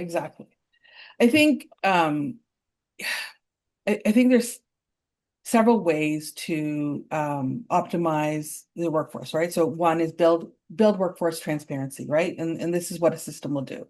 exactly. I think I think there's several ways to optimize the workforce, right? So one is build workforce transparency, right? And this is what a system will do.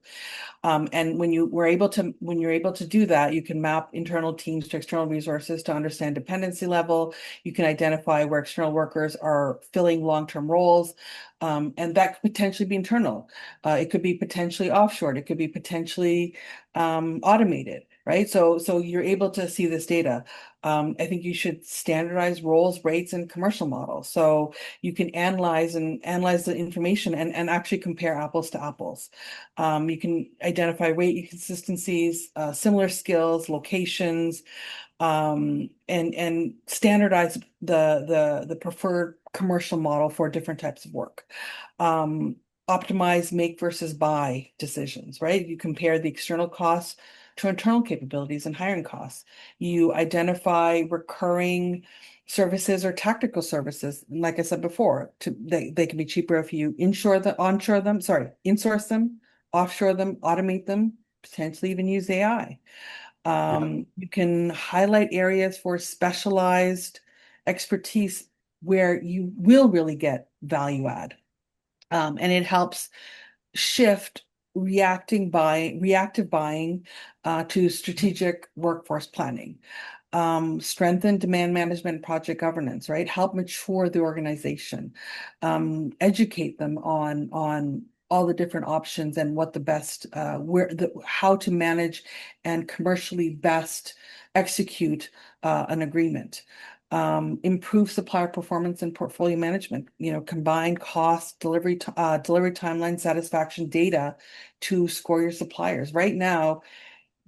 And when you're able to do that, you can map internal teams to external resources to understand dependency level. You can identify where external workers are filling long-term roles. And that could potentially be internal. It could be potentially offshored. It could be potentially automated, right? So you're able to see this data. I think you should standardize roles, rates, and commercial models. So you can analyze the information and actually compare apples to apples. You can identify rate inconsistencies, similar skills, locations, and standardize the preferred commercial model for different types of work. Optimize make versus buy decisions, right? You compare the external costs to internal capabilities and hiring costs. You identify recurring services or tactical services. And like I said before, they can be cheaper if you insource them, offshore them, automate them, potentially even use AI. Yeah. You can highlight areas for specialized expertise where you will really get value add. And it helps shift reactive buying to strategic workforce planning. Strengthen demand management and project governance, right? Help mature the organization. Educate them on all the different options and what the best how to manage and commercially best execute an agreement. Improve supplier performance and portfolio management, combine cost, delivery timeline, satisfaction data to score your suppliers. Right now,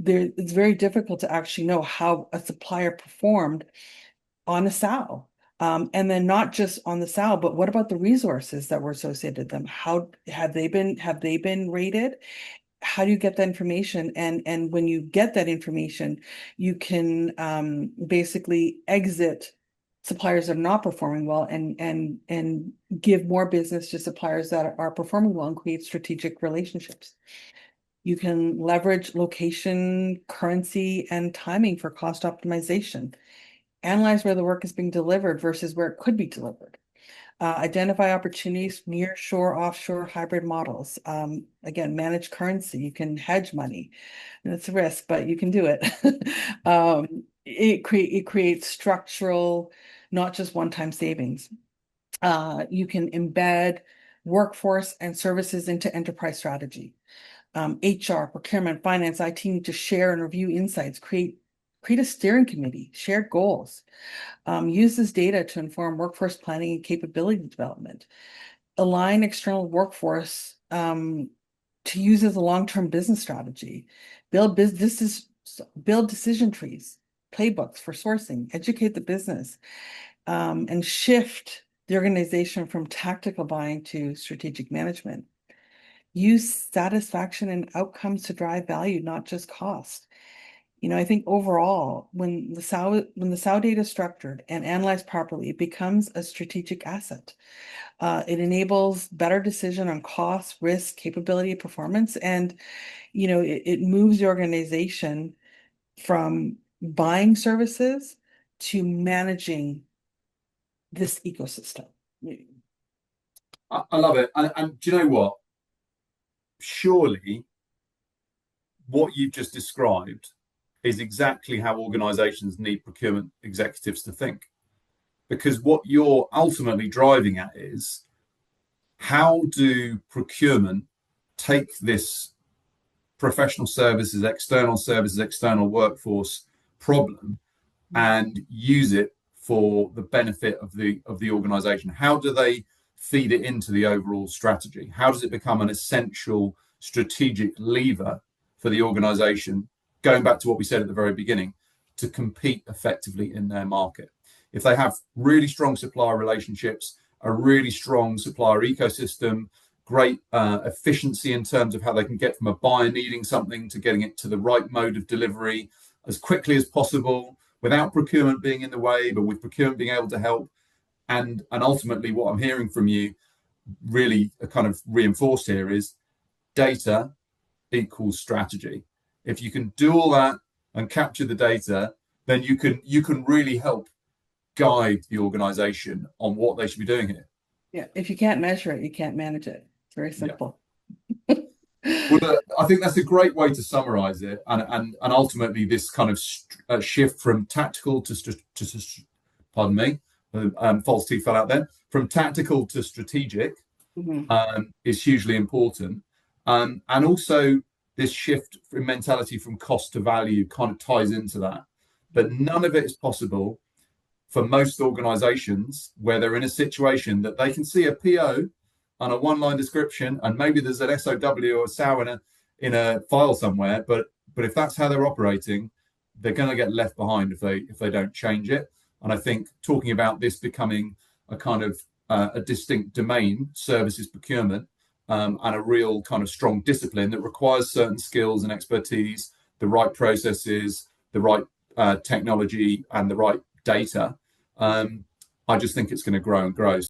it's very difficult to actually know how a supplier performed on a SAL. And then not just on the SAL, but what about the resources that were associated with them? How have they been rated? How do you get that information? And when you get that information, you can basically exit suppliers that are not performing well and give more business to suppliers that are performing well and create strategic relationships. You can leverage location, currency, and timing for cost optimization. Analyze where the work is being delivered versus where it could be delivered. Identify opportunities near shore, offshore, hybrid models. Again, manage currency. You can hedge money. And it's a risk, but you can do it. It creates structural, not just one-time savings. You can embed workforce and services into enterprise strategy. HR, procurement, finance, IT need to share and review insights, create a steering committee, share goals, use this data to inform workforce planning and capability development, align external workforce to use as a long-term business strategy, build decision trees, playbooks for sourcing, educate the business, and shift the organization from tactical buying to strategic management. Use satisfaction and outcomes to drive value, not just cost. I think overall, when the SAO data is structured and analyzed properly, it becomes a strategic asset. It enables better decision on cost, risk, capability, performance, and it moves the organization from buying services to managing this ecosystem. I love it. And do you know what? Surely what you've just described is exactly how organizations need procurement executives to think. Because what you're ultimately driving at is how do procurement take this professional services, external workforce problem and use it for the benefit of the organization? How do they feed it into the overall strategy? How does it become an essential strategic lever for the organization, going back to what we said at the very beginning, to compete effectively in their market? If they have really strong supplier relationships, a really strong supplier ecosystem, great efficiency in terms of how they can get from a buyer needing something to getting it to the right mode of delivery as quickly as possible, without procurement being in the way, but with procurement being able to help. And ultimately, what I'm hearing from you, really kind of reinforced here, is data equals strategy. If you can do all that and capture the data, then you can really help guide the organization on what they should be doing here. Yeah, if you can't measure it, you can't manage it. It's very Yeah. simple. Well, I think that's a great way to summarize it, and ultimately this kind of shift from tactical pardon me, false teeth fell out there, from tactical to strategic Mhm. is hugely important, and also this shift in mentality from cost to value kind of ties into that. But none of it is possible for most organizations where they're in a situation that they can see a PO and a one-line description, and maybe there's an SOW or a SOW in a file somewhere, but if that's how they're operating, they're going to get left behind if they don't change it. And I think talking about this becoming a kind of a distinct domain, services procurement, and a real kind of strong discipline that requires certain skills and expertise, the right processes, the right technology, and the right data. I just think it's going to grow and grow.